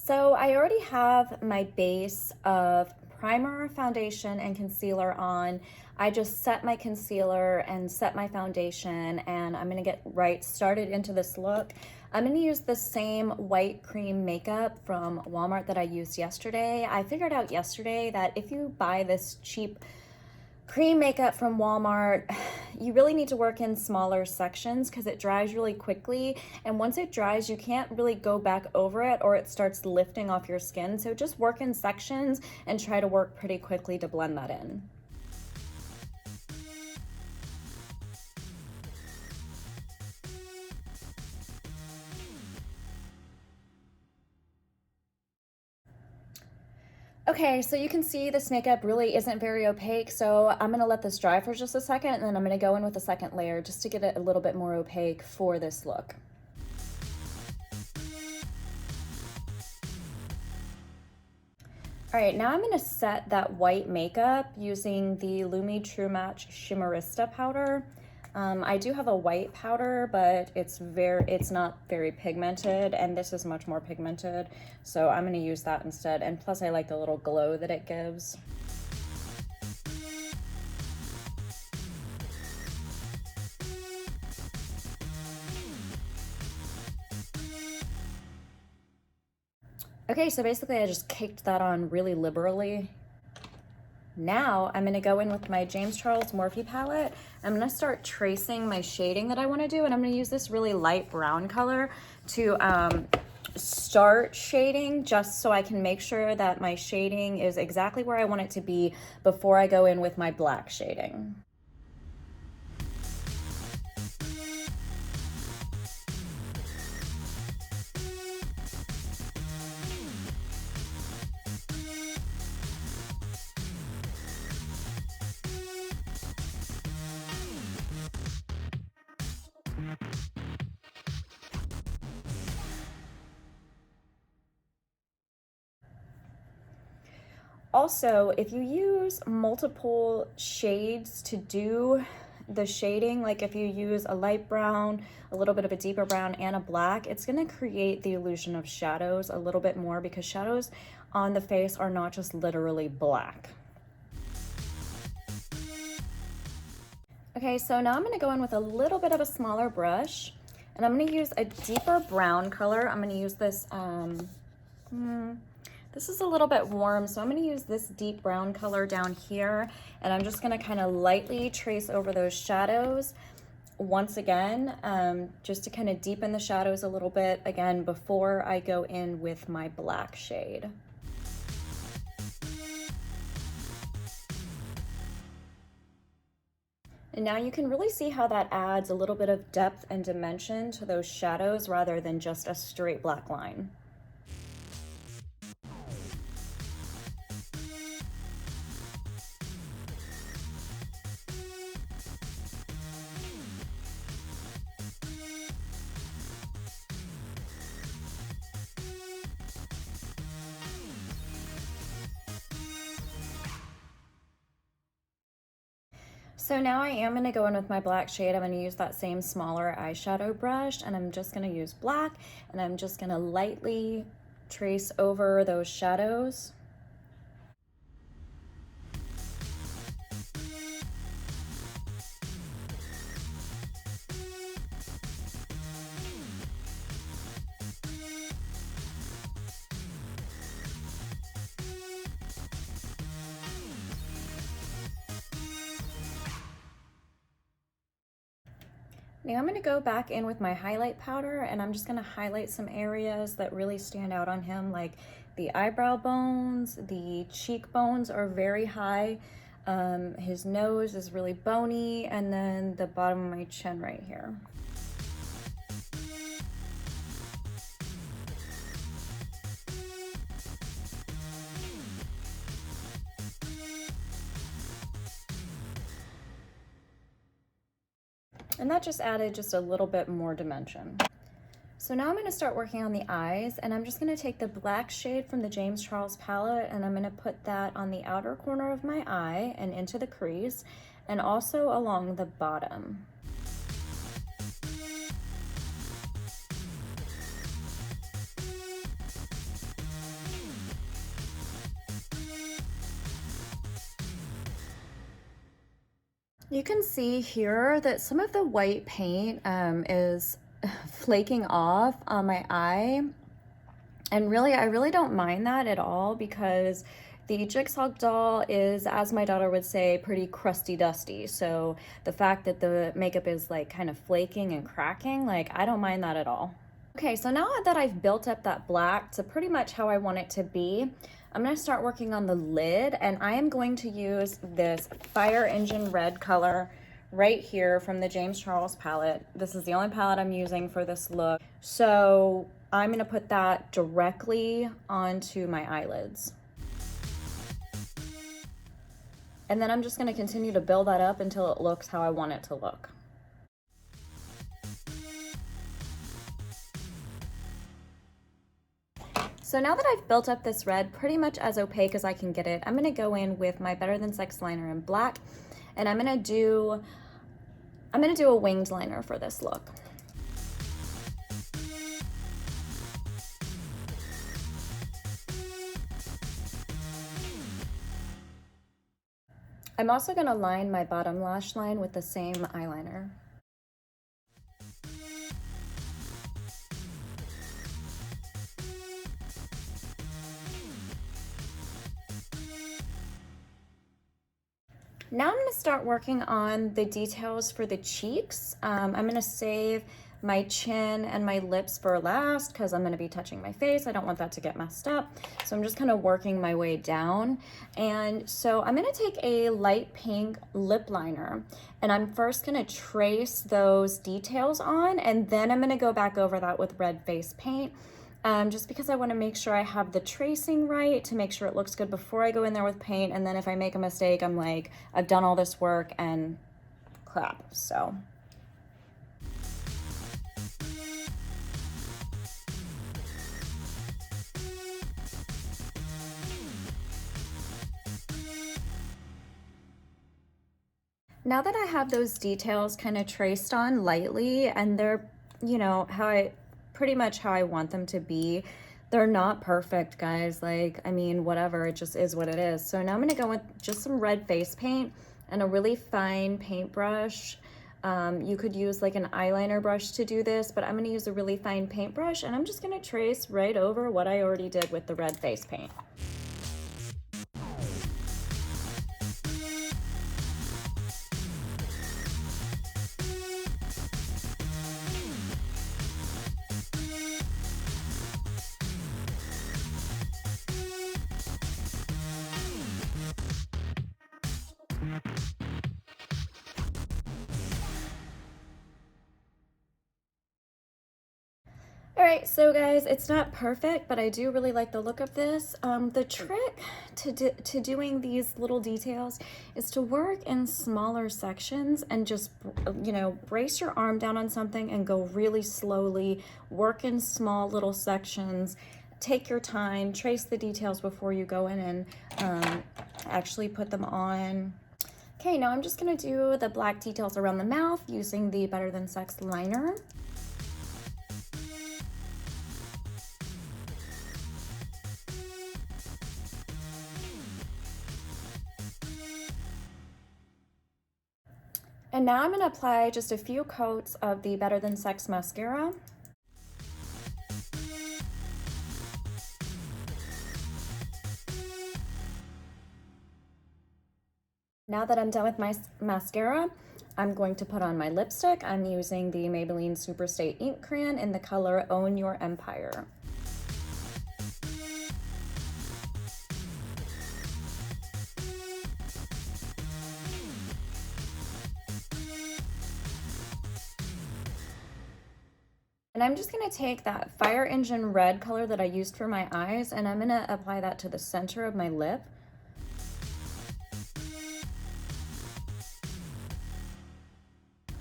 So I already have my base of primer, foundation, and concealer on. I just set my concealer and set my foundation, and I'm gonna get right started into this look. I'm gonna use the same white cream makeup from Walmart that I used yesterday. I figured out yesterday that if you buy this cheap cream makeup from Walmart, you really need to work in smaller sections because it dries really quickly. And once it dries, you can't really go back over it or it starts lifting off your skin. So just work in sections and try to work pretty quickly to blend that in. Okay, so you can see this makeup really isn't very opaque, so I'm gonna let this dry for just a second, and then I'm gonna go in with a second layer just to get it a little bit more opaque for this look. All right, now I'm gonna set that white makeup using the Lumi True Match Shimmerista powder. I do have a white powder, but it's not very pigmented, and this is much more pigmented, so I'm gonna use that instead. And plus I like the little glow that it gives. Okay, so basically I just caked that on really liberally. Now I'm gonna go in with my James Charles Morphe palette. I'm gonna start tracing my shading that I wanna do, and I'm gonna use this really light brown color to start shading, just so I can make sure that my shading is exactly where I want it to be before I go in with my black shading. Also, if you use multiple shades to do the shading, like if you use a light brown, a little bit of a deeper brown, and a black, it's gonna create the illusion of shadows a little bit more, because shadows on the face are not just literally black. Okay, so now I'm gonna go in with a little bit of a smaller brush, and I'm gonna use a deeper brown color. I'm gonna use this, this is a little bit warm, so I'm gonna use this deep brown color down here, and I'm just gonna kind of lightly trace over those shadows once again, just to kind of deepen the shadows a little bit, again, before I go in with my black shade. And now you can really see how that adds a little bit of depth and dimension to those shadows rather than just a straight black line. So now I am gonna go in with my black shade. I'm gonna use that same smaller eyeshadow brush, and I'm just gonna use black, and I'm just gonna lightly trace over those shadows. Now I'm gonna go back in with my highlight powder, and I'm just gonna highlight some areas that really stand out on him, like the eyebrow bones, the cheekbones are very high, his nose is really bony, and then the bottom of my chin right here. And that just added just a little bit more dimension. So now I'm gonna start working on the eyes, and I'm just gonna take the black shade from the James Charles palette, and I'm gonna put that on the outer corner of my eye and into the crease, and also along the bottom. You can see here that some of the white paint is flaking off on my eye. And really, I really don't mind that at all because the Jigsaw doll is, as my daughter would say, pretty crusty dusty. So the fact that the makeup is like kind of flaking and cracking, like I don't mind that at all. Okay, so now that I've built up that black to pretty much how I want it to be, I'm gonna start working on the lid, and I am going to use this Fire Engine red color right here from the James Charles palette. This is the only palette I'm using for this look. So I'm gonna put that directly onto my eyelids. And then I'm just gonna continue to build that up until it looks how I want it to look. So now that I've built up this red pretty much as opaque as I can get it, I'm gonna go in with my Better Than Sex liner in black, and I'm gonna do a winged liner for this look. I'm also gonna line my bottom lash line with the same eyeliner. Now I'm gonna start working on the details for the cheeks. I'm gonna save my chin and my lips for last because I'm gonna be touching my face. I don't want that to get messed up. So I'm just kind of working my way down. And so I'm gonna take a light pink lip liner, and I'm first gonna trace those details on, and then I'm gonna go back over that with red face paint. Just because I want to make sure I have the tracing right to make sure it looks good before I go in there with paint, and then if I make a mistake, I'm like, I've done all this work and crap, so. Now that I have those details kind of traced on lightly, and they're, you know, pretty much how I want them to be. They're not perfect, guys. Like, I mean, whatever, it just is what it is. So now I'm gonna go with just some red face paint and a really fine paintbrush. You could use like an eyeliner brush to do this, but I'm gonna use a really fine paintbrush, and I'm just gonna trace right over what I already did with the red face paint. All right, so guys, it's not perfect, but I do really like the look of this. The trick to doing these little details is to work in smaller sections and just, you know, brace your arm down on something and go really slowly, work in small little sections, take your time, trace the details before you go in and actually put them on. Okay, now I'm just gonna do the black details around the mouth using the Better Than Sex liner. And now I'm going to apply just a few coats of the Better Than Sex mascara. Now that I'm done with my mascara, I'm going to put on my lipstick. I'm using the Maybelline Superstay Ink Crayon in the color Own Your Empire. And I'm just gonna take that Fire Engine red color that I used for my eyes, and I'm gonna apply that to the center of my lip.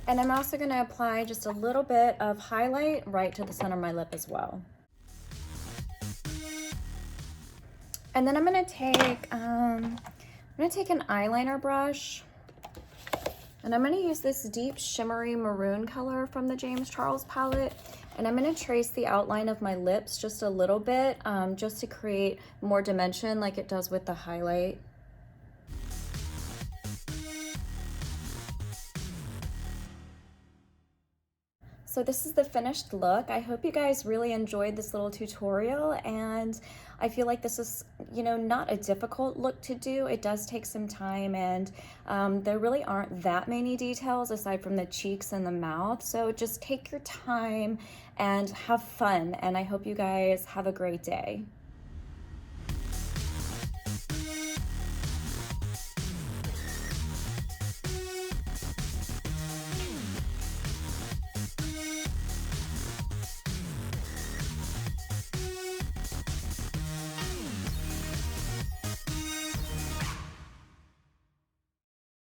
And I'm also gonna apply just a little bit of highlight right to the center of my lip as well. And then I'm gonna take an eyeliner brush, and I'm gonna use this deep shimmery maroon color from the James Charles palette. And I'm gonna trace the outline of my lips just a little bit, just to create more dimension like it does with the highlight. so this is the finished look. I hope you guys really enjoyed this little tutorial, and I feel like this is, you know, not a difficult look to do. It does take some time, and there really aren't that many details aside from the cheeks and the mouth. So just take your time and have fun, and I hope you guys have a great day.